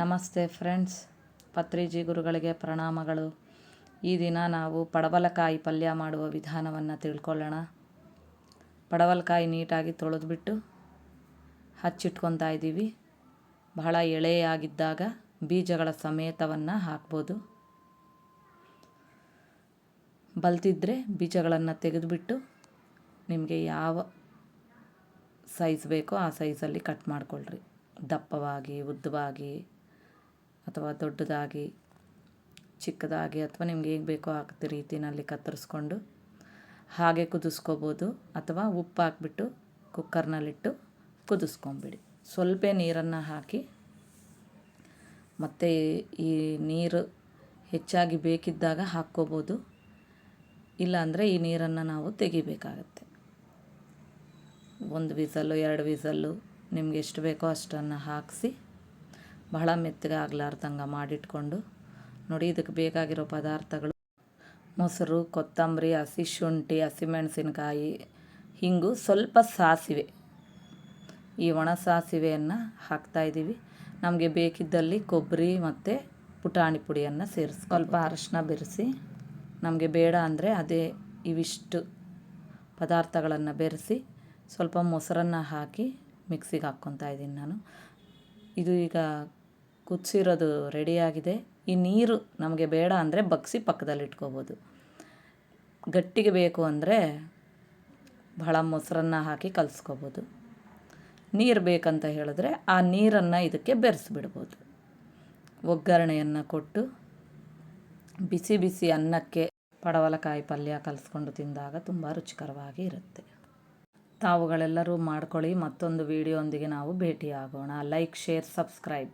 ನಮಸ್ತೆ ಫ್ರೆಂಡ್ಸ್, ಪತ್ರಿಜಿ ಗುರುಗಳಿಗೆ ಪ್ರಣಾಮಗಳು. ಈ ದಿನ ನಾವು ಪಡವಲಕಾಯಿ ಪಲ್ಯ ಮಾಡುವ ವಿಧಾನವನ್ನು ತಿಳ್ಕೊಳ್ಳೋಣ. ಪಡವಲಕಾಯಿ ನೀಟಾಗಿ ತೊಳೆದ್ಬಿಟ್ಟು ಹಚ್ಚಿಟ್ಕೊತಾ ಇದ್ದೀವಿ. ಬಹಳ ಎಳೆಯಾಗಿದ್ದಾಗ ಬೀಜಗಳ ಸಮೇತವನ್ನು ಹಾಕ್ಬೋದು. ಬಲ್ತಿದ್ರೆ ಬೀಜಗಳನ್ನು ತೆಗೆದುಬಿಟ್ಟು ನಿಮಗೆ ಯಾವ ಸೈಜ್ ಬೇಕೋ ಆ ಸೈಜಲ್ಲಿ ಕಟ್ ಮಾಡ್ಕೊಳ್ರಿ. ದಪ್ಪವಾಗಿ, ಉದ್ದವಾಗಿ ಅಥವಾ ದೊಡ್ಡದಾಗಿ, ಚಿಕ್ಕದಾಗಿ ಅಥವಾ ನಿಮ್ಗೆ ಹೇಗೆ ಬೇಕೋ ಆ ರೀತಿಯಲ್ಲಿ ಕತ್ತರಿಸ್ಕೊಂಡು ಹಾಗೆ ಕುದಿಸ್ಕೋಬೋದು. ಅಥವಾ ಉಪ್ಪು ಹಾಕ್ಬಿಟ್ಟು ಕುಕ್ಕರ್ನಲ್ಲಿಟ್ಟು ಕುದಿಸ್ಕೊಂಬಿಡಿ. ಸ್ವಲ್ಪ ನೀರನ್ನು ಹಾಕಿ, ಮತ್ತು ಈ ನೀರು ಹೆಚ್ಚಾಗಿ ಬೇಕಿದ್ದಾಗ ಹಾಕ್ಕೋಬೋದು. ಇಲ್ಲಾಂದರೆ ಈ ನೀರನ್ನು ನಾವು ತೆಗಿಬೇಕಾಗತ್ತೆ. 1 ವಿಸಲ್ಲು 2 ವಿಸಲ್ಲು ನಿಮ್ಗೆ ಎಷ್ಟು ಬೇಕೋ ಅಷ್ಟನ್ನು ಹಾಕಿಸಿ ಬಹಳ ಮೆತ್ತಗೆ ಆಗಲಾರ್ದಂಗೆ ಮಾಡಿಟ್ಕೊಂಡು ನೋಡಿ. ಇದಕ್ಕೆ ಬೇಕಾಗಿರೋ ಪದಾರ್ಥಗಳು: ಮೊಸರು, ಕೊತ್ತಂಬರಿ, ಹಸಿ ಶುಂಠಿ, ಹಸಿಮೆಣಸಿನಕಾಯಿ, ಹಿಂಗು, ಸ್ವಲ್ಪ ಸಾಸಿವೆ. ಈ ಒಣ ಸಾಸಿವೆಯನ್ನು ಹಾಕ್ತಾಯಿದ್ದೀವಿ. ನಮಗೆ ಬೇಕಿದ್ದಲ್ಲಿ ಕೊಬ್ಬರಿ ಮತ್ತು ಪುಟಾಣಿ ಪುಡಿಯನ್ನು ಸೇರಿಸಿ, ಸ್ವಲ್ಪ ಅರಶಿನ ಬೆರೆಸಿ, ನಮಗೆ ಬೇಡ ಅಂದರೆ ಇವಿಷ್ಟು ಪದಾರ್ಥಗಳನ್ನು ಬೆರೆಸಿ ಸ್ವಲ್ಪ ಮೊಸರನ್ನು ಹಾಕಿ ಮಿಕ್ಸಿಗೆ ಹಾಕ್ಕೊತಾ ಇದ್ದೀನಿ ನಾನು. ಇದು ಈಗ ಕುದಿಸಿರೋದು ರೆಡಿಯಾಗಿದೆ. ಈ ನೀರು ನಮಗೆ ಬೇಡ ಅಂದರೆ ಬಗ್ಸಿ ಪಕ್ಕದಲ್ಲಿ ಇಟ್ಕೋಬೋದು. ಗಟ್ಟಿಗೆ ಬೇಕು ಅಂದರೆ ಬಹಳ ಮೊಸರನ್ನು ಹಾಕಿ ಕಲಿಸ್ಕೋಬೋದು. ನೀರು ಬೇಕಂತ ಹೇಳಿದ್ರೆ ಆ ನೀರನ್ನು ಇದಕ್ಕೆ ಬೆರೆಸಿಬಿಡ್ಬೋದು. ಒಗ್ಗರಣೆಯನ್ನು ಕೊಟ್ಟು ಬಿಸಿ ಬಿಸಿ ಅನ್ನಕ್ಕೆ ಪಡವಲಕಾಯಿ ಪಲ್ಯ ಕಲಿಸ್ಕೊಂಡು ತಿಂದಾಗ ತುಂಬ ರುಚಿಕರವಾಗಿ ಇರುತ್ತೆ. ತಾವುಗಳೆಲ್ಲರೂ ಮಾಡ್ಕೊಳ್ಳಿ. ಮತ್ತೊಂದು ವಿಡಿಯೋದೊಂದಿಗೆ ನಾವು ಭೇಟಿಯಾಗೋಣ. Like, share, subscribe.